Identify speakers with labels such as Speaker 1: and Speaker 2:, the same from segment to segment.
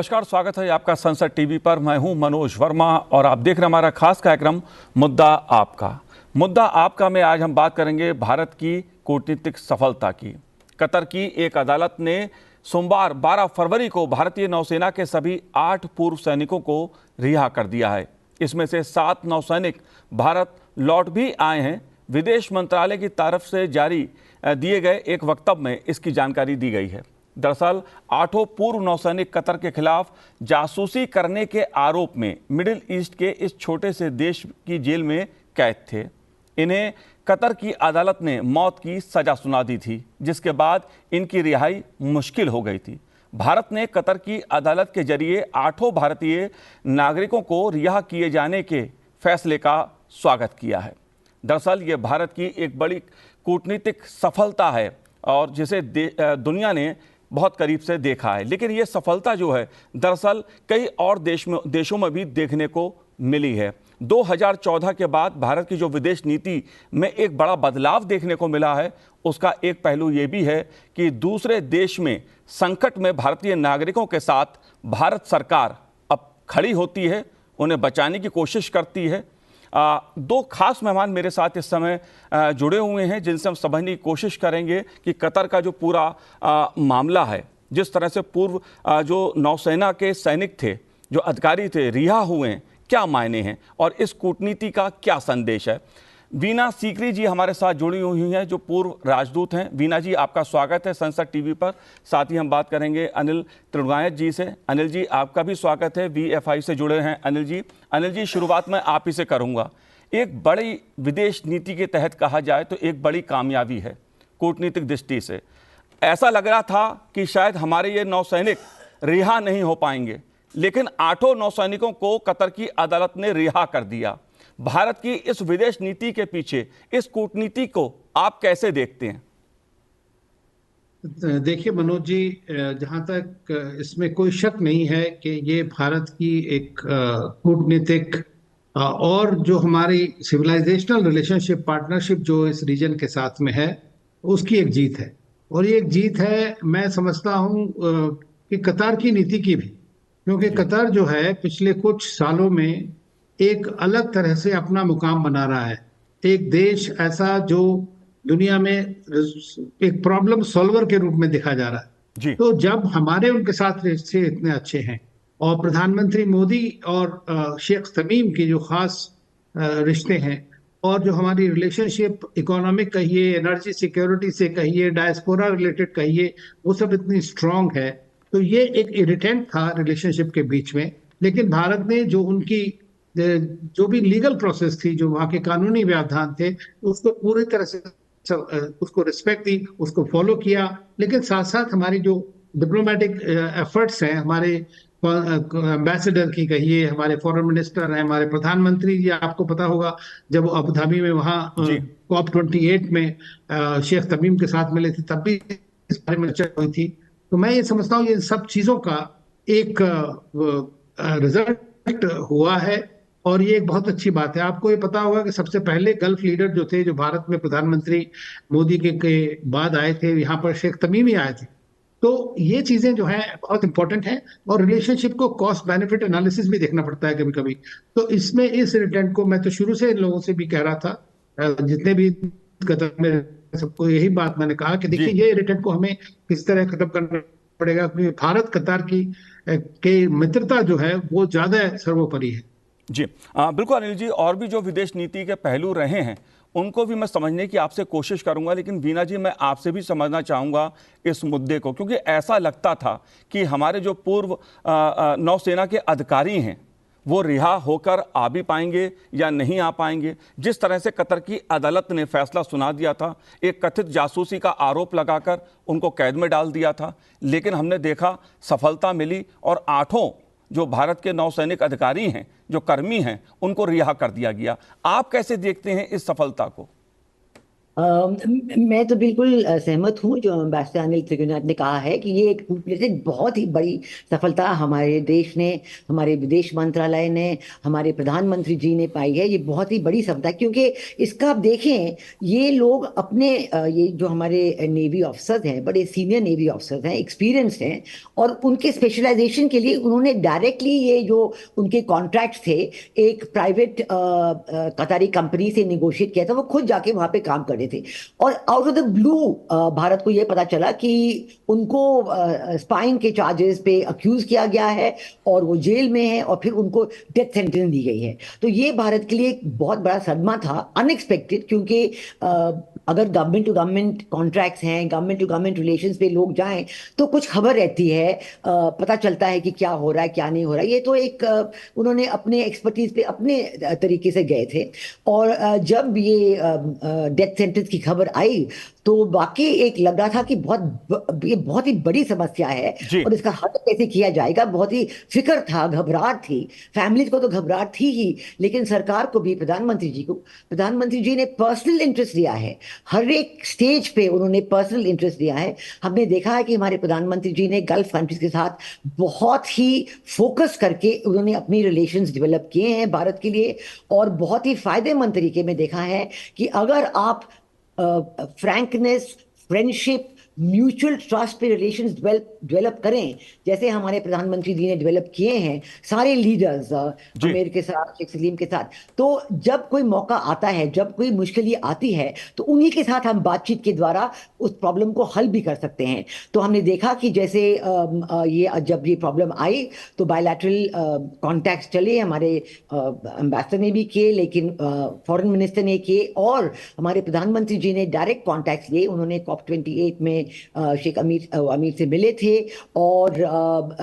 Speaker 1: नमस्कार, स्वागत है आपका संसद टीवी पर। मैं हूं मनोज वर्मा और आप देख रहे हैं हमारा खास कार्यक्रम मुद्दा आपका। मुद्दा आपका में आज हम बात करेंगे भारत की कूटनीतिक सफलता की। कतर की एक अदालत ने सोमवार 12 फरवरी को भारतीय नौसेना के सभी 8 पूर्व सैनिकों को रिहा कर दिया है। इसमें से 7 नौसैनिक भारत लौट भी आए हैं। विदेश मंत्रालय की तरफ से जारी दिए गए एक वक्तव्य में इसकी जानकारी दी गई है। दरअसल 8 पूर्व नौसैनिक कतर के खिलाफ जासूसी करने के आरोप में मिडिल ईस्ट के इस छोटे से देश की जेल में कैद थे। इन्हें कतर की अदालत ने मौत की सजा सुना दी थी, जिसके बाद इनकी रिहाई मुश्किल हो गई थी। भारत ने कतर की अदालत के जरिए 8 भारतीय नागरिकों को रिहा किए जाने के फैसले का स्वागत किया है। दरअसल ये भारत की एक बड़ी कूटनीतिक सफलता है और जिसे दुनिया ने बहुत करीब से देखा है। लेकिन ये सफलता जो है दरअसल कई और देशों में भी देखने को मिली है। 2014 के बाद भारत की जो विदेश नीति में एक बड़ा बदलाव देखने को मिला है, उसका एक पहलू ये भी है कि दूसरे देश में संकट में भारतीय नागरिकों के साथ भारत सरकार अब खड़ी होती है, उन्हें बचाने की कोशिश करती है। 2 खास मेहमान मेरे साथ इस समय जुड़े हुए हैं, जिनसे हम समझने की कोशिश करेंगे कि कतर का जो पूरा मामला है, जिस तरह से पूर्व जो नौसेना के सैनिक थे, जो अधिकारी थे, रिहा हुए हैं, क्या मायने हैं और इस कूटनीति का क्या संदेश है। वीना सीकरी जी हमारे साथ जुड़ी हुई हैं, जो पूर्व राजदूत हैं। वीना जी, आपका स्वागत है संसद टीवी पर। साथ ही हम बात करेंगे अनिल त्रिगुणायत जी से। अनिल जी, आपका भी स्वागत है। VFI से जुड़े हैं अनिल जी। अनिल जी, शुरुआत मैं आप ही से करूंगा। एक बड़ी विदेश नीति के तहत कहा जाए तो एक बड़ी कामयाबी है कूटनीतिक दृष्टि से। ऐसा लग रहा था कि शायद हमारे ये नौसैनिक रिहा नहीं हो पाएंगे, लेकिन 8 नौसैनिकों को कतर की अदालत ने रिहा कर दिया। भारत की इस विदेश नीति के पीछे इस कूटनीति को आप कैसे देखते हैं?
Speaker 2: देखिए मनोज जी, जहां तक इसमें कोई शक नहीं है कि ये भारत की एक कूटनीतिक और जो हमारी सिविलाइजेशनल रिलेशनशिप पार्टनरशिप जो इस रीजन के साथ में है, उसकी एक जीत है। और ये एक जीत है, मैं समझता हूं कि कतार की नीति की भी, क्योंकि कतर जो है पिछले कुछ सालों में एक अलग तरह से अपना मुकाम बना रहा है। एक देश ऐसा जो दुनिया में एक प्रॉब्लम सॉल्वर के रूप में देखा जा रहा है।
Speaker 1: जी।
Speaker 2: तो जब हमारे उनके साथ रिश्ते इतने अच्छे हैं और प्रधानमंत्री मोदी और शेख तमीम के जो खास रिश्ते हैं, और जो हमारी रिलेशनशिप इकोनॉमिक कहिए, एनर्जी सिक्योरिटी से कहिए, डायस्पोरा रिलेटेड कहिए, वो सब इतनी स्ट्रांग है, तो ये एक इरिटेंट था रिलेशनशिप के बीच में। लेकिन भारत ने जो उनकी जो भी लीगल प्रोसेस थी, जो वहाँ के कानूनी व्यवधान थे, उसको पूरी तरह से उसको रिस्पेक्ट दी, उसको फॉलो किया। लेकिन साथ साथ हमारी जो डिप्लोमेटिक एफर्ट्स हैं, हमारे एम्बेसडर की कहिए, हमारे फॉरेन मिनिस्टर हैं, हमारे प्रधानमंत्री जी, आपको पता होगा जब अबू धाबी में वहाँ COP28 में शेख तमीम के साथ मिले थे, तब भी इस बारे में चर्चा हुई थी। तो मैं ये समझता हूँ ये सब चीजों का एक रिजल्ट हुआ है और ये एक बहुत अच्छी बात है। आपको ये पता होगा कि सबसे पहले गल्फ लीडर जो थे, जो भारत में प्रधानमंत्री मोदी के बाद आए थे, यहाँ पर शेख तमीम ही आए थे। तो ये चीजें जो हैं बहुत इंपॉर्टेंट हैं। और रिलेशनशिप को कॉस्ट बेनिफिट एनालिसिस भी देखना पड़ता है कभी कभी। तो इसमें इस रिटेंट को मैं तो शुरू से इन लोगों से भी कह रहा था, जितने भी कतर में, सबको यही बात मैंने कहा कि देखिए ये रिटेंट को हमें किस तरह खत्म करना पड़ेगा, क्योंकि भारत कतार की मित्रता जो है वो ज्यादा सर्वोपरि है।
Speaker 1: जी बिल्कुल अनिल जी, और भी जो विदेश नीति के पहलू रहे हैं उनको भी मैं समझने की आपसे कोशिश करूंगा। लेकिन वीना जी, मैं आपसे भी समझना चाहूँगा इस मुद्दे को, क्योंकि ऐसा लगता था कि हमारे जो पूर्व नौसेना के अधिकारी हैं वो रिहा होकर आ भी पाएंगे या नहीं आ पाएंगे। जिस तरह से कतर की अदालत ने फैसला सुना दिया था, एक कथित जासूसी का आरोप लगाकर उनको कैद में डाल दिया था, लेकिन हमने देखा सफलता मिली और 8 जो भारत के नौसैनिक अधिकारी हैं, जो कर्मी हैं, उनको रिहा कर दिया गया। आप कैसे देखते हैं इस सफलता को?
Speaker 3: मैं तो बिल्कुल सहमत हूँ जो एम्बेसडर अनिल त्रिगुनाथ ने कहा है कि ये एक जैसे बहुत ही बड़ी सफलता हमारे देश ने, हमारे विदेश मंत्रालय ने, हमारे प्रधानमंत्री जी ने पाई है। ये बहुत ही बड़ी सफलता है, क्योंकि इसका आप देखें, ये लोग अपने ये जो हमारे नेवी ऑफिसर्स हैं, बड़े सीनियर नेवी ऑफिसर्स हैं, एक्सपीरियंस्ड हैं, और उनके स्पेशलाइजेशन के लिए उन्होंने डायरेक्टली ये जो उनके कॉन्ट्रैक्ट थे, एक प्राइवेट कतारी कंपनी से निगोशिएट किया था। वो खुद जाके वहां पे काम कर रहे थे, और out of the blue Bharat को ये पता चला कि उनको स्पाइंग के चार्जेस पे अक्यूज किया गया है, और वो जेल में है, और फिर उनको डेथ सेंटेंस दी गई है। तो ये भारत के लिए एक बहुत बड़ा सदमा था, अनएक्सपेक्टेड, क्योंकि अगर गवर्नमेंट टू गवर्नमेंट कॉन्ट्रैक्ट्स हैं, गवर्नमेंट टू गवर्नमेंट रिलेशंस पे लोग जाएं, तो कुछ खबर रहती है, पता चलता है कि क्या हो रहा है क्या नहीं हो रहा है। ये तो एक उन्होंने अपने एक्सपर्टीज पे अपने तरीके से गए थे। और जब ये डेथ सेंटेंस की खबर आई, तो वाकई एक लग रहा था कि ये बहुत ही बड़ी समस्या है,
Speaker 1: जी।
Speaker 3: और इसका हल कैसे किया जाएगा। बहुत ही फिक्र था, घबराहट थी, फैमिलीज को तो घबराहट थी ही, लेकिन सरकार को भी, प्रधानमंत्री जी ने पर्सनल इंटरेस्ट लिया है। हर एक स्टेज पे उन्होंने पर्सनल इंटरेस्ट लिया है। हमने देखा है कि हमारे प्रधानमंत्री जी ने गल्फ कंट्रीज के साथ बहुत ही फोकस करके उन्होंने अपनी रिलेशंस डेवलप किए हैं भारत के लिए, और बहुत ही फायदेमंद तरीके में देखा है कि अगर आप फ्रैंकनेस, फ्रेंडशिप, म्यूचुअल ट्रस्ट पे रिलेशंस डेवलप करें, जैसे हमारे प्रधानमंत्री जी ने डेवलप किए हैं सारे लीडर्स,
Speaker 1: जी।
Speaker 3: आमिर के साथ, शेख सलीम के साथ, तो जब कोई मौका आता है, जब कोई मुश्किल ये आती है, तो उन्हीं के साथ हम बातचीत के द्वारा उस प्रॉब्लम को हल भी कर सकते हैं। तो हमने देखा कि जैसे ये जब ये प्रॉब्लम आई, तो बायलैटरल कॉन्टैक्ट्स चले, हमारे एम्बेसडर ने भी किए, लेकिन फॉरेन मिनिस्टर ने किए, और हमारे प्रधानमंत्री जी ने डायरेक्ट कॉन्टैक्ट लिए। उन्होंने COP28 में शेख अमीर से मिले थे, और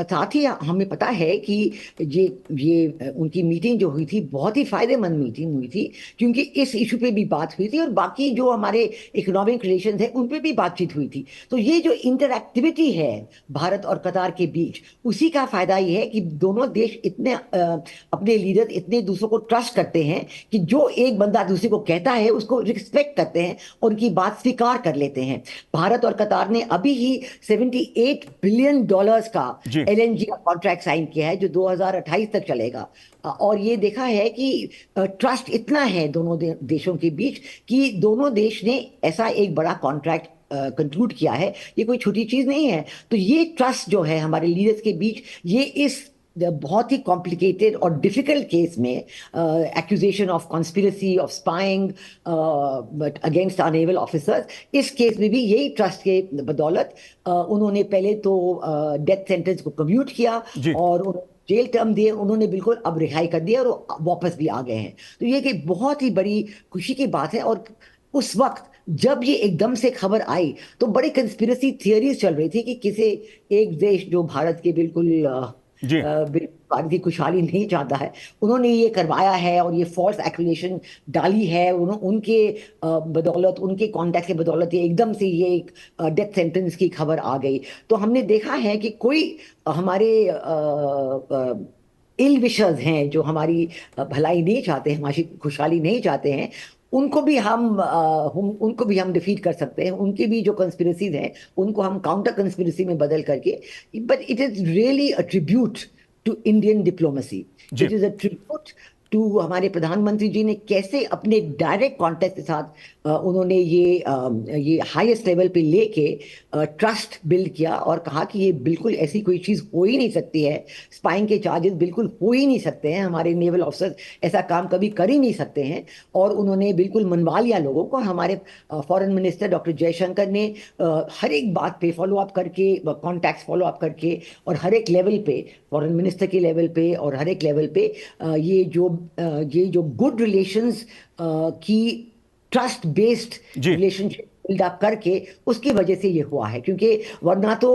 Speaker 3: साथ ही हमें पता है कि ये उनकी मीटिंग जो हुई थी, बहुत ही फायदेमंद मीटिंग हुई थी, क्योंकि इस इशू पे भी बात हुई थी, और बाकी जो हमारे इकोनॉमिक रिलेशन है उन पे भी बातचीत हुई थी। तो ये जो इंटरएक्टिविटी है भारत और कतार के बीच, उसी का फायदा ये है कि दोनों देश इतने अपने लीडर इतने दूसरों को ट्रस्ट करते हैं कि जो एक बंदा दूसरे को कहता है उसको रिस्पेक्ट करते हैं, और उनकी बात स्वीकार कर लेते हैं। भारत और कतार ने अभी ही $78 बिलियन का
Speaker 1: जी।
Speaker 3: LNG का कॉन्ट्रैक्ट साइन किया है, जो 2028 तक चलेगा। और ये देखा है कि ट्रस्ट इतना है दोनों देशों के बीच, कि दोनों देश ने ऐसा एक बड़ा कॉन्ट्रैक्ट कंक्लूड किया है। ये कोई छोटी चीज नहीं है। तो ये ट्रस्ट जो है हमारे लीडर्स के बीच, ये इस बहुत ही कॉम्प्लिकेटेड और डिफिकल्ट केस में, accusation of conspiracy, of spying but against our naval officers, इस केस में भी यही ट्रस्ट के बदौलत उन्होंने पहले तो डेथ सेंटेंस को कम्यूट किया,
Speaker 1: जी।
Speaker 3: और जेल टर्म दिए, उन्होंने बिल्कुल अब रिहाई कर दिया, और वापस भी आ गए हैं। तो ये कि बहुत ही बड़ी खुशी की बात है। और उस वक्त जब ये एकदम से खबर आई, तो बड़ी कंस्पिरेसी थियरीज चल रही थी कि किसी एक देश जो भारत के बिल्कुल
Speaker 1: जी।
Speaker 3: भारत की खुशहाली नहीं चाहता है, उन्होंने ये करवाया है, और ये फॉल्स एक्यूजेशन डाली है। उनके बदौलत, उनके कॉन्टैक्ट के बदौलत, ये एकदम से ये एक डेथ सेंटेंस की खबर आ गई। तो हमने देखा है कि कोई हमारे इल विशर्स हैं, जो हमारी भलाई नहीं चाहते हैं, हमारी खुशहाली नहीं चाहते हैं, उनको भी हम डिफीट कर सकते हैं। उनकी भी जो कंस्पिरेसीज हैं, उनको हम काउंटर कंस्पिरेसी में बदल करके। But it is really a tribute to Indian diplomacy.
Speaker 1: जी।
Speaker 3: It is a tribute to हमारे प्रधानमंत्री जी ने कैसे अपने डायरेक्ट कांटेक्ट के साथ उन्होंने ये हाईएस्ट लेवल पे लेके ट्रस्ट बिल्ड किया, और कहा कि ये बिल्कुल ऐसी कोई चीज हो ही नहीं सकती है, स्पाइंग के चार्जेस बिल्कुल हो ही नहीं सकते हैं, हमारे नेवल ऑफिसर्स ऐसा काम कभी कर ही नहीं सकते हैं। और उन्होंने बिल्कुल मनवा लिया लोगों को। हमारे फॉरेन मिनिस्टर डॉक्टर जयशंकर ने हर एक बात पे फॉलो अप करके, कॉन्टैक्ट फॉलो अप करके, और हर एक लेवल पे, फॉरेन मिनिस्टर के लेवल पे और हर एक लेवल पे, ये जो गुड रिलेशंस की ट्रस्ट बेस्ड
Speaker 1: जी।
Speaker 3: रिलेशनशिप बिल्ड अप करके, उसकी वजह से ये हुआ है। क्योंकि वरना तो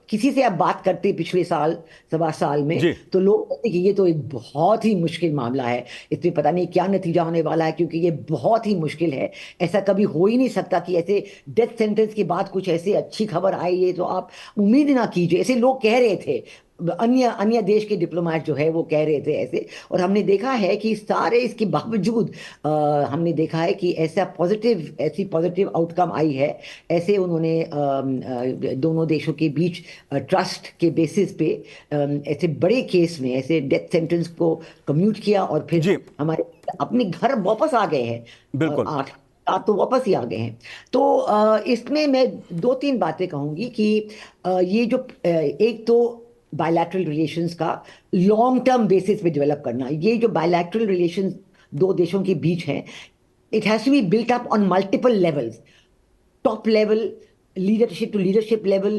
Speaker 3: किसी से आप बात करते पिछले साल, सवा साल में,
Speaker 1: जी।
Speaker 3: तो लोग कहते कि ये तो एक बहुत ही मुश्किल मामला है, इसमें पता नहीं क्या नतीजा होने वाला है, क्योंकि ये बहुत ही मुश्किल है। ऐसा कभी हो ही नहीं सकता कि ऐसे डेथ सेंटेंस के बाद कुछ ऐसी अच्छी खबर आई, ये तो आप उम्मीद ही ना कीजिए, ऐसे लोग कह रहे थे। अन्य अन्य देश के डिप्लोमेट जो है वो कह रहे थे ऐसे, और हमने देखा है कि सारे इसके बावजूद हमने देखा है कि ऐसी पॉजिटिव आउटकम आई है। ऐसे उन्होंने दोनों देशों के बीच ट्रस्ट के बेसिस पे ऐसे बड़े केस में ऐसे डेथ सेंटेंस को कम्यूट किया, और फिर
Speaker 1: जी
Speaker 3: हमारे अपने घर वापस आ गए हैं।
Speaker 1: बिल्कुल।
Speaker 3: 8 तो वापस ही आ गए हैं। तो इसमें मैं 2-3 बातें कहूंगी कि ये जो एक तो बायलैटरल रिलेशंस का लॉन्ग टर्म बेसिस पे डेवलप करना, ये जो बायलैटरल रिलेशंस दो देशों के बीच हैं, it has to be built up on multiple levels, top level, leadership to leadership level,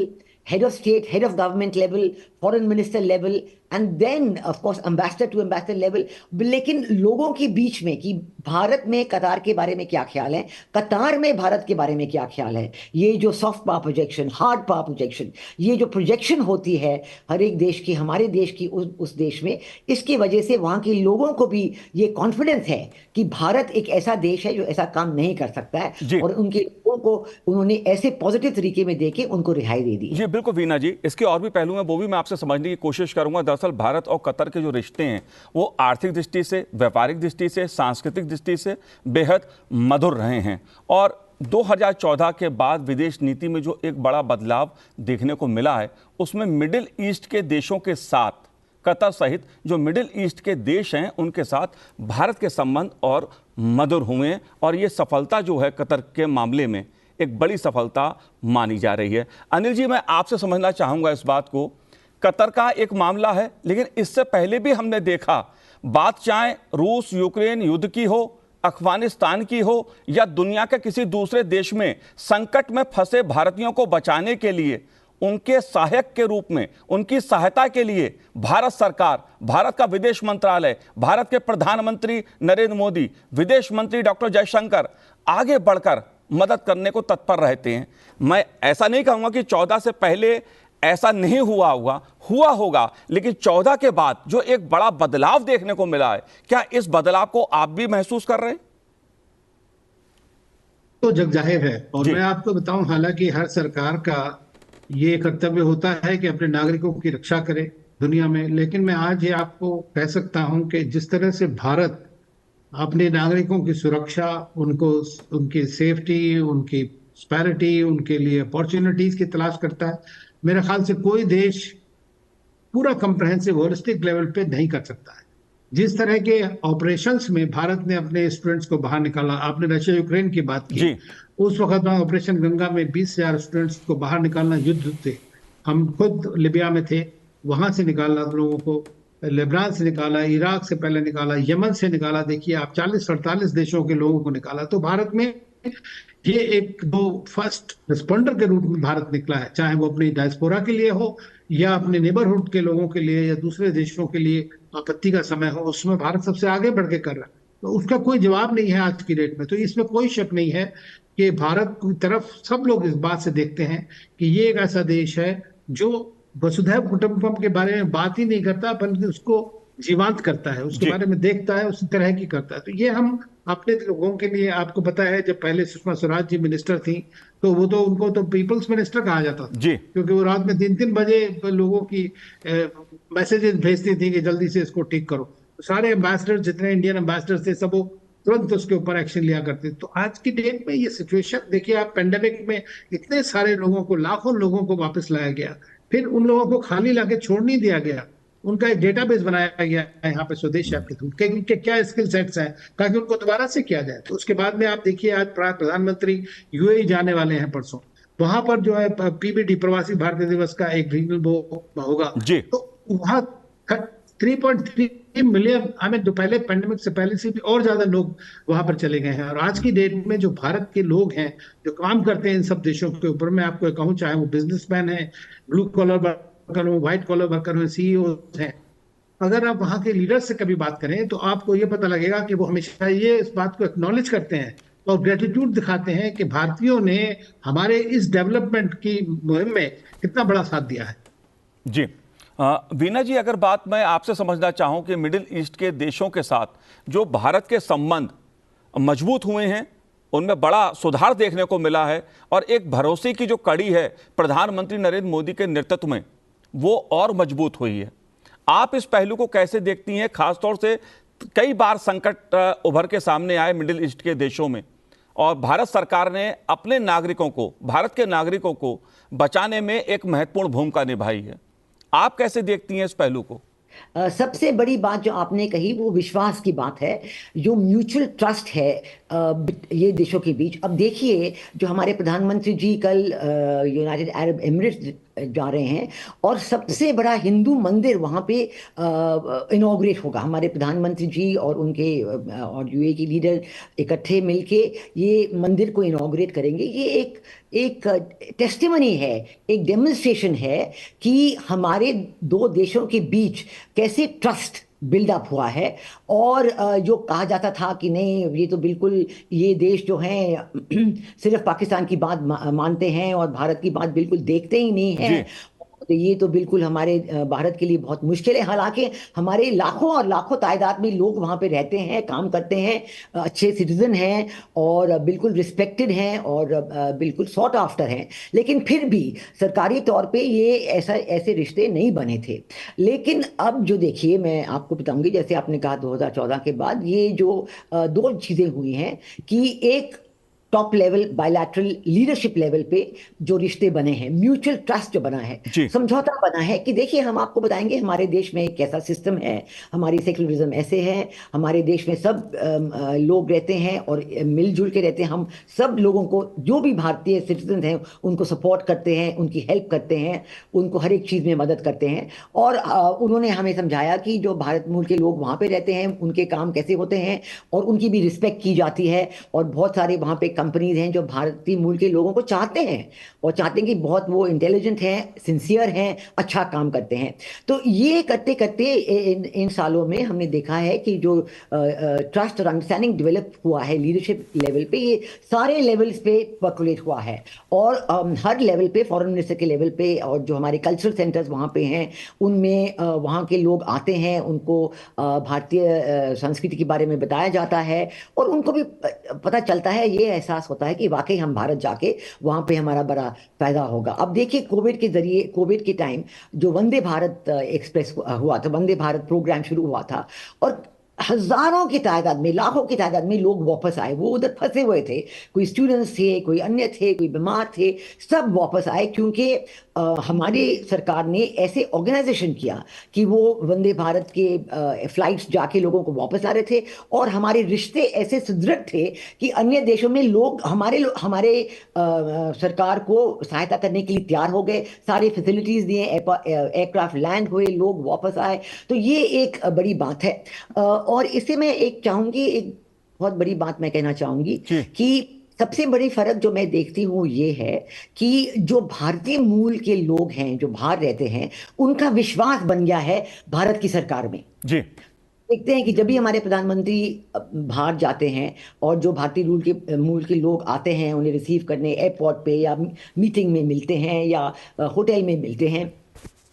Speaker 3: head of state, head of government level, foreign minister level, and then of course ambassador to ambassador level। लेकिन लोगों के बीच में कि भारत में कतार के बारे में क्या ख्याल है, कतार में भारत के बारे में क्या ख्याल है, ये जो soft power projection, hard power projection, ये जो प्रोजेक्शन होती है हर एक देश की, हमारे देश की उस देश में, इसकी वजह से वहां के लोगों को भी ये कॉन्फिडेंस है कि भारत एक ऐसा देश है जो ऐसा काम नहीं कर सकता है,
Speaker 1: जी
Speaker 3: और उनके लोगों को उन्होंने ऐसे पॉजिटिव तरीके में देके उनको रिहाई दे दी है।
Speaker 1: जी बिल्कुल वीना जी, इसके और भी पहलू हैं, वो भी मैं आपसे समझने की कोशिश करूंगा। दरअसल भारत और कतर के जो रिश्ते हैं वो आर्थिक दृष्टि से, व्यापारिक दृष्टि से, सांस्कृतिक दृष्टि से बेहद मधुर रहे हैं, और 2014 के बाद विदेश नीति में जो एक बड़ा बदलाव देखने को मिला है उसमें मिडिल ईस्ट के देशों के साथ, कतर सहित जो मिडिल ईस्ट के देश हैं उनके साथ भारत के संबंध और मधुर हुए हैं, और ये सफलता जो है कतर के मामले में एक बड़ी सफलता मानी जा रही है। अनिल जी, मैं आपसे समझना चाहूँगा इस बात को। कतर का एक मामला है, लेकिन इससे पहले भी हमने देखा, बात चाहे रूस यूक्रेन युद्ध की हो, अफगानिस्तान की हो, या दुनिया के किसी दूसरे देश में संकट में फंसे भारतीयों को बचाने के लिए उनके सहायक के रूप में, उनकी सहायता के लिए भारत सरकार, भारत का विदेश मंत्रालय, भारत के प्रधानमंत्री नरेंद्र मोदी, विदेश मंत्री डॉक्टर जयशंकर आगे बढ़कर मदद करने को तत्पर रहते हैं। मैं ऐसा नहीं कहूंगा कि 14 से पहले ऐसा नहीं हुआ होगा, लेकिन 14 के बाद जो एक बड़ा बदलाव देखने को मिला है, क्या इस बदलाव को आप भी महसूस कर रहे हैं?
Speaker 2: तो जग जाहिर है, और मैं आपको बताऊं, हालांकि हर सरकार का ये कर्तव्य होता है कि अपने नागरिकों की रक्षा करे दुनिया में, लेकिन मैं आज ये आपको कह सकता हूं कि जिस तरह से भारत अपने नागरिकों की सुरक्षा, उनको उनकी सेफ्टी, उनकी प्रॉस्पेरिटी, उनके लिए अपॉर्चुनिटीज की तलाश करता है, मेरे ख्याल से कोई देश पूरा कंप्रहेंसिव होलिस्टिक लेवल पे नहीं कर सकता है। जिस तरह के ऑपरेशंस में भारत ने अपने स्टूडेंट्स को बाहर निकाला, आपने रशिया यूक्रेन की बात की, उस वक्त वहां ऑपरेशन गंगा में 20,000 स्टूडेंट्स को बाहर निकालना युद्ध थे। हम खुद लिबिया में थे, वहां से निकालना लोगों को, लेबनान से निकाला, इराक से पहले निकाला, यमन से निकाला, देखिए आप 40-48 देशों के लोगों को निकाला। तो भारत में ये एक दो फर्स्ट रिस्पॉन्डर के रूप में भारत निकला है, चाहे वो अपनी डायस्पोरा के लिए हो या अपने नेबरहुड के लोगों के लिए या दूसरे देशों के लिए आपत्ति का समय हो, उसमें भारत सबसे आगे बढ़ के कर रहा है। तो उसका कोई जवाब नहीं है आज की डेट में। तो इसमें कोई शक नहीं है कि भारत की तरफ सब लोग इस बात से देखते हैं कि ये एक ऐसा देश है जो वसुधैव कुटुंबकम के बारे में बात ही नहीं करता, बल्कि उसको जीवांत करता है, उसके बारे में देखता है, उसी तरह की करता है। तो ये हम अपने लोगों के लिए, आपको पता है जब पहले सुषमा स्वराज जी मिनिस्टर थी तो वो तो उनको तो पीपल्स मिनिस्टर कहा जाता था जी, क्योंकि वो रात में 3-3 बजे लोगों की मैसेजेस भेजती थी कि जल्दी से इसको ठीक करो। तो सारे एम्बेसडर, जितने इंडियन एम्बेसडर थे, सब वो तुरंत उसके ऊपर एक्शन लिया करते। तो आज की डेट में ये सिचुएशन देखिए आप, पेंडेमिक में इतने सारे लोगों को, लाखों लोगों को वापस लाया गया, फिर उन लोगों को खाली लाके छोड़ नहीं दिया गया, उनका एक डेटाबेस बनाया गया यहाँ पे स्वदेश ऐप के थ्रू कि उनके क्या स्किल सेट्स हैं ताकि उनको दोबारा से किया जाए। तो उसके बाद में आप देखिए आज प्रधानमंत्री यूएई जाने वाले हैं परसों, वहां पर जो है पीबीडी प्रवासी भारतीय दिवस का एक रीजनल वो होगा, तो वहां 3.3 मिलियन, हमें जो पहले पेंडेमिक से पहले से भी और ज्यादा लोग वहां पर चले गए हैं। और आज की डेट में जो भारत के लोग हैं जो काम करते हैं इन सब देशों के ऊपर, मैं आपको कहूँ चाहे वो बिजनेसमैन है, ब्लू कॉलर वर्कर हो, व्हाइट कॉलर वर्कर हो, सीईओ हैं, अगर आप वहां के लीडर से कभी बात करें तो आपको ये पता लगेगा कि वो हमेशा ये इस बात को एक्नॉलेज करते हैं और ग्रेटिट्यूड दिखाते हैं कि भारतीयों ने हमारे इस डेवलपमेंट की मुहिम में कितना बड़ा साथ दिया है।
Speaker 1: जी वीना जी, अगर बात मैं आपसे समझना चाहूं कि मिडिल ईस्ट के देशों के साथ जो भारत के संबंध मजबूत हुए हैं, उनमें बड़ा सुधार देखने को मिला है, और एक भरोसे की जो कड़ी है प्रधानमंत्री नरेंद्र मोदी के नेतृत्व में, वो और मजबूत हुई है। आप इस पहलू को कैसे देखती हैं, खासतौर से कई बार संकट उभर के सामने आए मिडिल ईस्ट के देशों में, और भारत सरकार ने अपने नागरिकों को, भारत के नागरिकों को बचाने में एक महत्वपूर्ण भूमिका निभाई है। आप कैसे देखती हैं इस पहलू को?
Speaker 3: सबसे बड़ी बात जो आपने कही वो विश्वास की बात है, जो म्यूचुअल ट्रस्ट है ये देशों के बीच। अब देखिए, जो हमारे प्रधानमंत्री जी कल यूनाइटेड अरब एमिरेट्स जा रहे हैं और सबसे बड़ा हिंदू मंदिर वहाँ पे इनॉग्रेट होगा। हमारे प्रधानमंत्री जी और उनके और यूएई के लीडर इकट्ठे मिलके ये मंदिर को इनॉग्रेट करेंगे। ये एक टेस्टिमनी है, एक डेमोन्स्ट्रेशन है कि हमारे दो देशों के बीच कैसे ट्रस्ट बिल्डअप हुआ है। और जो कहा जाता था कि नहीं, ये तो बिल्कुल, ये देश जो हैं सिर्फ पाकिस्तान की बात मानते हैं और भारत की बात बिल्कुल देखते ही नहीं है, तो ये तो बिल्कुल हमारे भारत के लिए बहुत मुश्किल है। हालांकि हमारे लाखों और लाखों तादाद में लोग वहाँ पे रहते हैं, काम करते हैं, अच्छे सिटीजन हैं और बिल्कुल रिस्पेक्टेड हैं और बिल्कुल सॉट आफ्टर हैं, लेकिन फिर भी सरकारी तौर पे ये ऐसे रिश्ते नहीं बने थे। लेकिन अब जो देखिए, मैं आपको बताऊंगी, जैसे आपने कहा 2014 के बाद ये जो दो चीज़ें हुई हैं कि एक top level bilateral leadership level पे जो रिश्ते बने हैं, म्यूचुअल ट्रस्ट जो बना है, समझौता बना है कि देखिए, हम आपको बताएंगे हमारे देश में कैसा सिस्टम है, हमारी सेक्युलरिज्म ऐसे है, हमारे देश में सब लोग रहते हैं और मिलजुल के रहते हैं। हम सब लोगों को, जो भी भारतीय सिटीजन हैं, उनको सपोर्ट करते हैं, उनकी हेल्प करते हैं, उनको हर एक चीज़ में मदद करते हैं। और उन्होंने हमें समझाया कि जो भारत मूल के लोग वहाँ पे रहते हैं, उनके काम कैसे होते हैं और उनकी भी रिस्पेक्ट की जाती है। और बहुत सारे वहाँ पे कंपनीज हैं जो भारतीय मूल के लोगों को चाहते हैं और चाहते हैं कि बहुत वो इंटेलिजेंट हैं, सिंसियर हैं, अच्छा काम करते हैं। तो ये करते करते इन सालों में हमने देखा है कि जो ट्रस्ट और अंडरस्टैंडिंग डेवलप हुआ है लीडरशिप लेवल पे, ये सारे लेवल्स पे पर्कुलेट हुआ है। और हर लेवल पे, फॉरेन मिनिस्टर के लेवल पे और जो हमारे कल्चरल सेंटर्स वहाँ पे हैं, उनमें वहाँ के लोग आते हैं, उनको भारतीय संस्कृति के बारे में बताया जाता है और उनको भी पता चलता है, ये एहसास होता है कि वाकई हम भारत जाके वहाँ पे हमारा बड़ा फायदा होगा। अब देखिए, कोविड के जरिए, कोविड के टाइम जो वंदे भारत एक्सप्रेस हुआ था, वंदे भारत प्रोग्राम शुरू हुआ था और हजारों की तादाद में, लाखों की तादाद में लोग वापस आए। वो उधर फंसे हुए थे, कोई स्टूडेंट्स थे, कोई अन्य थे, कोई बीमार थे, सब वापस आए क्योंकि हमारी सरकार ने ऐसे ऑर्गेनाइजेशन किया कि वो वंदे भारत के फ्लाइट्स जाके लोगों को वापस ला रहे थे। और हमारे रिश्ते ऐसे सुदृढ़ थे कि अन्य देशों में लोग हमारे सरकार को सहायता करने के लिए तैयार हो गए, सारी फैसिलिटीज दिए, एयरक्राफ्ट लैंड हुए, लोग वापस आए। तो ये एक बड़ी बात है। और इससे मैं एक चाहूंगी, एक बहुत बड़ी बात मैं कहना चाहूंगी कि सबसे बड़ी फर्क जो मैं देखती हूँ ये है कि जो भारतीय मूल के लोग हैं, जो बाहर रहते हैं, उनका विश्वास बन गया है भारत की सरकार में।
Speaker 1: जी,
Speaker 3: देखते हैं कि जब भी हमारे प्रधानमंत्री बाहर जाते हैं और जो भारतीय मूल के लोग आते हैं उन्हें रिसीव करने एयरपोर्ट पे या मीटिंग में मिलते हैं या होटल में मिलते हैं,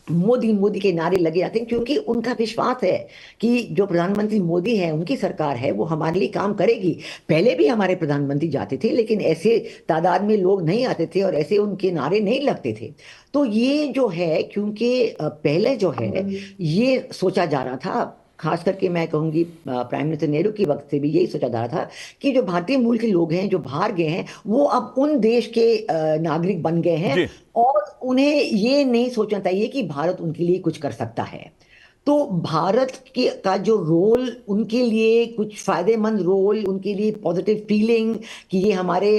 Speaker 3: मोदी मोदी के नारे लगे जाते हैं क्योंकि उनका विश्वास है कि जो प्रधानमंत्री मोदी है, उनकी सरकार है, वो हमारे लिए काम करेगी। पहले भी हमारे प्रधानमंत्री जाते थे लेकिन ऐसे तादाद में लोग नहीं आते थे और ऐसे उनके नारे नहीं लगते थे। तो ये जो है, क्योंकि पहले जो है ये सोचा जा रहा था, खास करके मैं कहूंगी प्राइम मिनिस्टर नेहरू के वक्त से भी यही सोचा जा रहा था कि जो भारतीय मूल के लोग हैं, जो बाहर गए हैं, वो अब उन देश के नागरिक बन गए हैं और उन्हें ये नहीं सोचना चाहिए कि भारत उनके लिए कुछ कर सकता है। तो भारत का जो रोल उनके लिए कुछ फायदेमंद रोल, उनके लिए पॉजिटिव फीलिंग कि ये हमारे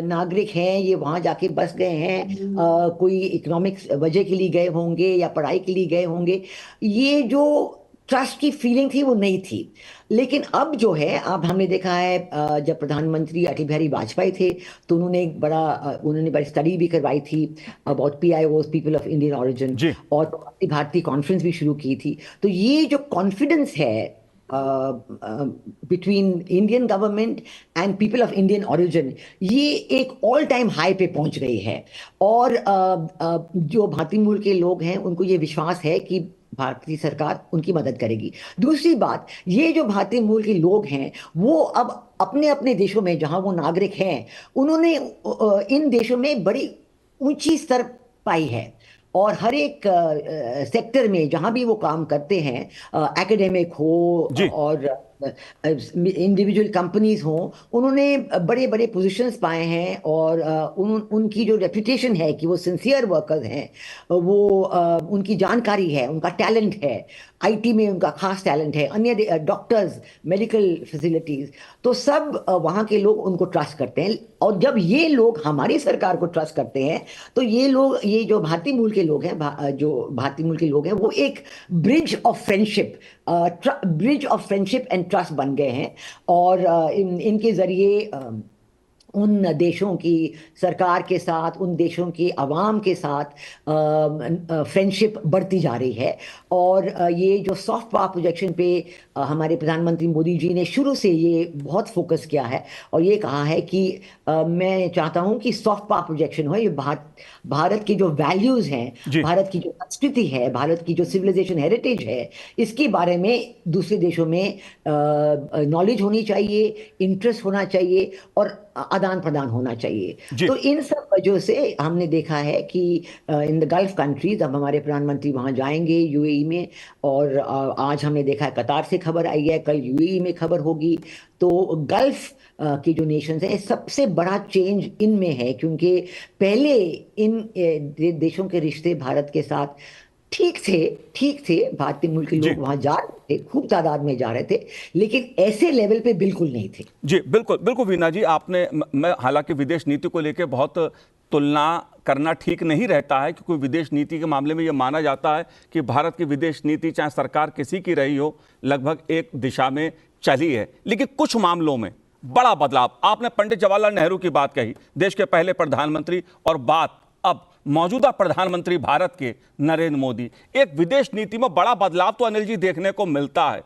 Speaker 3: नागरिक हैं, ये वहाँ जाके बस गए हैं, कोई इकोनॉमिक्स वजह के लिए गए होंगे या पढ़ाई के लिए गए होंगे, ये जो ट्रस्ट की फीलिंग थी वो नहीं थी। लेकिन अब जो है, अब हमने देखा है जब प्रधानमंत्री अटल बिहारी वाजपेयी थे तो उन्होंने बड़ी स्टडी भी करवाई थी about PIOs, people of Indian origin, और भारतीय कॉन्फ्रेंस भी शुरू की थी। तो ये जो कॉन्फिडेंस है between Indian government and people of Indian origin, ये एक ऑल टाइम हाई पे पहुंच गई है। और जो भारतीय मूल के लोग हैं उनको ये विश्वास है कि भारतीय सरकार उनकी मदद करेगी। दूसरी बात, ये जो भारतीय मूल के लोग हैं वो अब अपने अपने देशों में जहां वो नागरिक हैं, उन्होंने इन देशों में बड़ी ऊंची स्तर पाई है और हर एक सेक्टर में जहां भी वो काम करते हैं, एकेडमिक हो
Speaker 1: जी
Speaker 3: और इंडिविजुअल कंपनीज हो, उन्होंने बड़े बड़े पोजीशंस पाए हैं। और उनकी जो रेपुटेशन है कि वो सिंसियर वर्कर्स हैं, वो उनकी जानकारी है, उनका टैलेंट है, आईटी में उनका खास टैलेंट है, अन्य डॉक्टर्स, मेडिकल फैसिलिटीज, तो सब वहाँ के लोग उनको ट्रस्ट करते हैं। और जब ये लोग हमारी सरकार को ट्रस्ट करते हैं, तो ये लोग, ये जो भारतीय मूल के लोग हैं, जो भारतीय मूल के लोग हैं, वो एक bridge of friendship and trust बन गए हैं। और इनके जरिए उन देशों की सरकार के साथ, उन देशों की आवाम के साथ फ्रेंडशिप बढ़ती जा रही है। और ये जो सॉफ्ट पावर प्रोजेक्शन पे हमारे प्रधानमंत्री मोदी जी ने शुरू से ये बहुत फोकस किया है, और ये कहा है कि मैं चाहता हूं कि सॉफ्ट पावर प्रोजेक्शन हो। ये भारत की जो वैल्यूज हैं,
Speaker 1: जी
Speaker 3: भारत की जो संस्कृति है, भारत की जो सिविलाइजेशन हेरिटेज है, इसके बारे में दूसरे देशों में नॉलेज होनी चाहिए, इंटरेस्ट होना चाहिए और आदान प्रदान होना चाहिए।
Speaker 1: जी
Speaker 3: तो इन सब वजह से हमने देखा है कि इन द गल्फ कंट्रीज, अब हमारे प्रधानमंत्री वहां जाएंगे यूएई में, और आज हमने देखा है कतार से खबर आई है, कल यूएई में खबर होगी। तो गल्फ की जो नेशंस हैं, सबसे बड़ा चेंज इनमें है, क्योंकि पहले इन देशों के रिश्ते भारत के साथ ठीक थे, भारतीय मूल के
Speaker 1: जी
Speaker 3: लोग वहां जा रहे थे, खूब तादाद में जा रहे थे, लेकिन ऐसे लेवल पे बिल्कुल नहीं थे।
Speaker 1: जी बिल्कुल बिल्कुल वीना जी, आपने मैं हालांकि विदेश नीति को लेकर बहुत तुलना करना ठीक नहीं रहता है, क्योंकि विदेश नीति के मामले में यह माना जाता है कि भारत की विदेश नीति चाहे सरकार किसी की रही हो, लगभग एक दिशा में चली है। लेकिन कुछ मामलों में बड़ा बदलाव, आपने पंडित जवाहरलाल नेहरू की बात कही, देश के पहले प्रधानमंत्री, और बात अब मौजूदा प्रधानमंत्री भारत के नरेंद्र मोदी। एक विदेश नीति में बड़ा बदलाव तो अनिल जी देखने को मिलता है।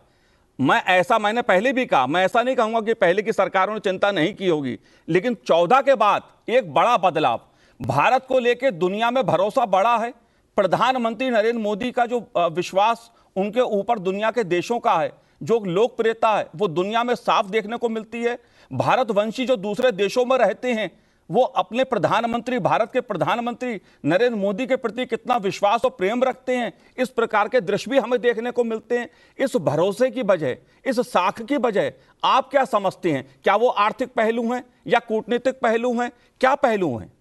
Speaker 1: मैंने पहले भी कहा, मैं ऐसा नहीं कहूंगा कि पहले की सरकारों ने चिंता नहीं की होगी, लेकिन 14 के बाद एक बड़ा बदलाव, भारत को लेकर दुनिया में भरोसा बढ़ा है। प्रधानमंत्री नरेंद्र मोदी का जो विश्वास उनके ऊपर दुनिया के देशों का है, जो लोकप्रियता है, वो दुनिया में साफ देखने को मिलती है। भारतवंशी जो दूसरे देशों में रहते हैं, वो अपने प्रधानमंत्री, भारत के प्रधानमंत्री नरेंद्र मोदी के प्रति कितना विश्वास और प्रेम रखते हैं, इस प्रकार के दृश्य भी हमें देखने को मिलते हैं। इस भरोसे की वजह, इस साख की वजह आप क्या समझते हैं? क्या वो आर्थिक पहलू हैं या कूटनीतिक पहलू हैं? क्या पहलू हैं?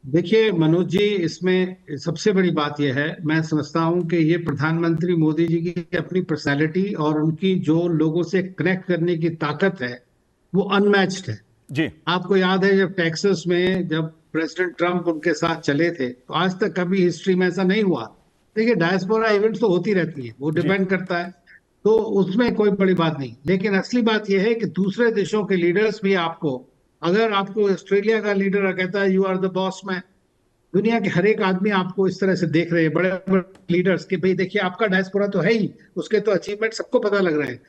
Speaker 2: देखिए मनोज जी, इसमें सबसे बड़ी बात यह है, मैं समझता हूं कि ये प्रधानमंत्री मोदी जी की अपनी पर्सनैलिटी और उनकी जो लोगों से कनेक्ट करने की ताकत है, वो अनमैच्ड है।
Speaker 1: जी
Speaker 2: आपको याद है जब टेक्सास में जब प्रेसिडेंट ट्रम्प उनके साथ चले थे, तो आज तक कभी हिस्ट्री में ऐसा नहीं हुआ। देखिए डायस्पोरा इवेंट्स तो होती रहती है, वो
Speaker 1: जी
Speaker 2: डिपेंड करता है, तो उसमें कोई बड़ी बात नहीं। लेकिन असली बात यह है कि दूसरे देशों के लीडर्स भी आपको, अगर आपको ऑस्ट्रेलिया का लीडर कहता है you are the boss man, दुनिया के हर एक आदमी आपको इस तरह से देख रहे हैं, बड़े बड़े लीडर्स, कि भाई देखिए आपका डायस्पोरा तो है ही, उसके तो अचीवमेंट सबको पता लग रहे हैं।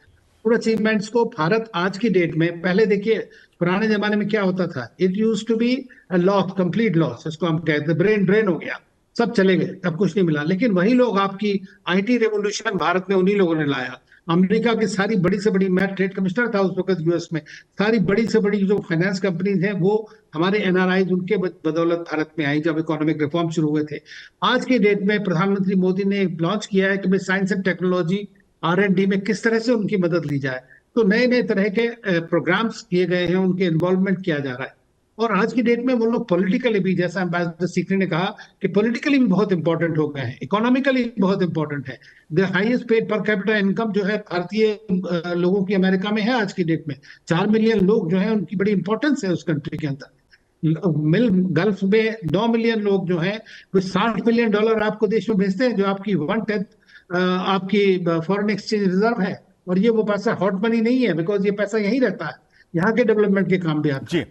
Speaker 2: उन अचीवमेंट्स को भारत आज की डेट में, पहले देखिए पुराने जमाने में क्या होता था, it used to be a loss, complete loss, इसको हम कहते हैं, ब्रेन ड्रेन हो गया, सब चले गए, अब कुछ नहीं मिला। लेकिन वही लोग, आपकी आईटी रेवोल्यूशन भारत में उन्हीं लोगों ने लाया। अमेरिका की सारी बड़ी से बड़ी, मैं ट्रेड कमिश्नर था उस वक्त यूएस में, सारी बड़ी से बड़ी जो फाइनेंस कंपनीज हैं, वो हमारे एनआरआई उनके बदौलत भारत में आई, जब इकोनॉमिक रिफॉर्म शुरू हुए थे। आज की डेट में प्रधानमंत्री मोदी ने लॉन्च किया है कि भाई साइंस एंड टेक्नोलॉजी, आर&डी में किस तरह से उनकी मदद ली जाए। तो नए नए तरह के प्रोग्राम्स किए गए हैं, उनके इन्वॉल्वमेंट किया जा रहा है। और आज की डेट में वो लोग पॉलिटिकली भी, जैसा एम्बेसडर सीकरी ने कहा, कि पॉलिटिकली भी बहुत इंपॉर्टेंट हो गए हैं, इकोनॉमिकली बहुत इंपॉर्टेंट है। The highest paid per capita income जो है भारतीय लोगों की अमेरिका में है आज की डेट में। 4 मिलियन लोग जो है, उनकी बड़ी इंपॉर्टेंस है उस कंट्री के अंदर। मिल गल्फ में 9 मिलियन लोग जो हैं, वो $60 मिलियन आपको देश में भेजते हैं, जो आपकी 1/10 आपकी फॉरेन एक्सचेंज रिजर्व है। और ये वो पैसा हॉट मनी नहीं है, बिकॉज ये पैसा यहीं रहता है, यहाँ के डेवलपमेंट के काम भी आता है।
Speaker 1: जी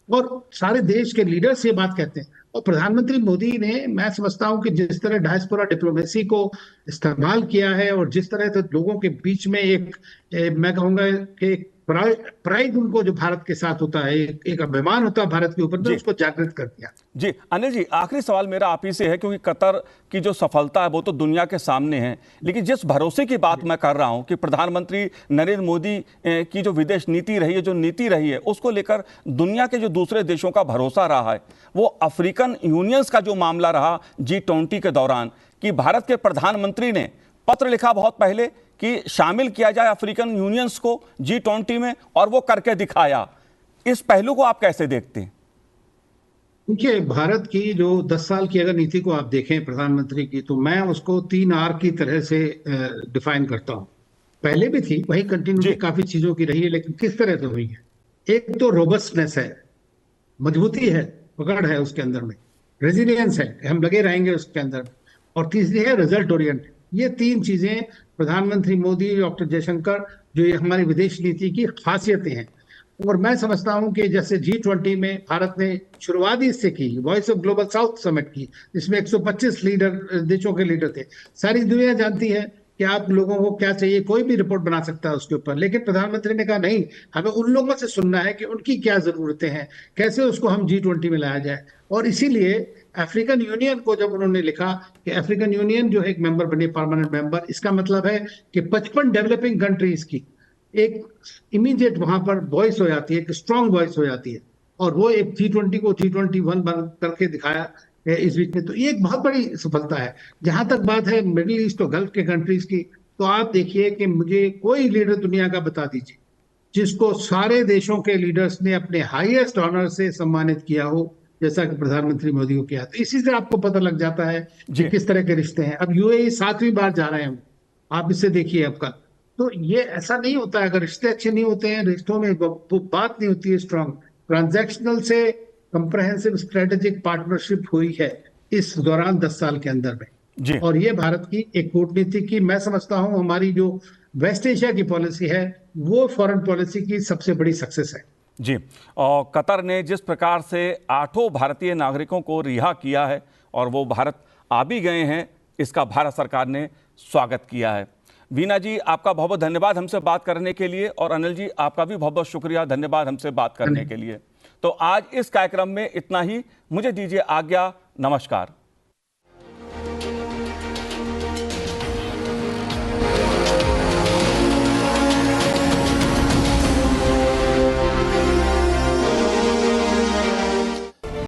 Speaker 2: और सारे देश के लीडर्स ये बात कहते हैं। और प्रधानमंत्री मोदी ने, मैं समझता हूं कि जिस तरह डायस्पोरा डिप्लोमेसी को इस्तेमाल किया है, और जिस तरह से लोगों के बीच में मैं कहूंगा कि एक प्राइड उनको जो भारत के साथ होता है, एक अभिमान होता है भारत के ऊपर, तो उसको जागृत कर दिया।
Speaker 1: जी अनिल जी, आखिरी सवाल मेरा आप ही से है, क्योंकि कतर की जो सफलता है वो तो दुनिया के सामने है, लेकिन जिस भरोसे की बात मैं कर रहा हूं कि प्रधानमंत्री नरेंद्र मोदी की जो विदेश नीति रही है, जो नीति रही है, उसको लेकर दुनिया के जो दूसरे देशों का भरोसा रहा है, वो अफ्रीका अफ्रीकन यूनियंस का जो मामला रहा G20 के दौरान, कि भारत के प्रधानमंत्री ने पत्र लिखा बहुत पहले कि शामिल किया जाए अफ्रीकन यूनियंस को G20 में, और वो करके दिखाया। इस पहलू को आप कैसे देखते हैं?
Speaker 2: देखिए, भारत की जो 10 साल की अगर नीति को आप देखें प्रधानमंत्री की, तो मैं उसको 3R की तरह से डिफाइन करता हूँ। पहले भी थी, वही कंटिन्यूटी काफी चीजों की रही है, लेकिन किस तरह से हुई है। एक तो रोबस्टनेस है, मजबूती है, पकड़ है उसके अंदर में, रेजिलियंस है, हम लगे रहेंगे उसके अंदर, और तीसरी है रिजल्ट ओरिएंटेड। ये 3 चीजें प्रधानमंत्री मोदी, डॉक्टर जयशंकर, जो ये हमारी विदेश नीति की खासियतें हैं। और मैं समझता हूं कि जैसे G20 में भारत ने शुरुआत ही इससे की, voice of global south summit की, जिसमें 125 देशों के लीडर थे। सारी दुनिया जानती है कि आप लोगों को क्या चाहिए, कोई भी रिपोर्ट बना सकता है उसके ऊपर, लेकिन प्रधानमंत्री ने कहा नहीं, हमें उन लोगों से सुनना है कि उनकी क्या जरूरतें हैं, कैसे उसको हम G20 में लाया जाए। और इसीलिए अफ्रीकन यूनियन को जब उन्होंने लिखा कि अफ्रीकन यूनियन जो एक मेंबर बने, परमानेंट मेंबर, इसका मतलब है कि 55 डेवलपिंग कंट्रीज की एक इमीडिएट वहां पर वॉइस हो जाती है, एक स्ट्रांग वॉइस हो जाती है, और वो एक G20 को G21 बन करके दिखाया इस बीच में। तो ये एक बहुत बड़ी सफलता है। जहां तक बात है मिडिल ईस्ट और गल्फ के कंट्रीज की, तो आप देखिए कि मुझे कोई लीडर दुनिया का बता दीजिए जिसको सारे देशों के लीडर्स ने अपने हाईएस्ट ऑनर से सम्मानित किया हो, जैसा कि प्रधानमंत्री मोदी को किया। तो इसी से आपको पता लग जाता है कि किस तरह के रिश्ते हैं। अब UAE 7वीं बार जा रहे हैं, आप इससे देखिए अब कल। तो ये ऐसा नहीं होता है, अगर रिश्ते अच्छे नहीं होते हैं, रिश्तों में वो बात नहीं होती है स्ट्रांग। ट्रांजैक्शनल से कंप्रहेंसिव स्ट्रेटेजिक पार्टनरशिप हुई है इस दौरान 10 साल के अंदर में। और ये भारत की एक कूटनीति की, मैं समझता हूं हमारी जो वेस्ट एशिया की पॉलिसी है, वो फॉरेन पॉलिसी की सबसे बड़ी सक्सेस है।
Speaker 1: जी, और कतर ने जिस प्रकार से 8 भारतीय नागरिकों को रिहा किया है और वो भारत आ भी गए हैं, इसका भारत सरकार ने स्वागत किया है। वीना जी, आपका बहुत बहुत धन्यवाद हमसे बात करने के लिए, और अनिल जी आपका भी बहुत बहुत शुक्रिया, धन्यवाद हमसे बात करने के लिए। तो आज इस कार्यक्रम में इतना ही, मुझे दीजिए आज्ञा, नमस्कार।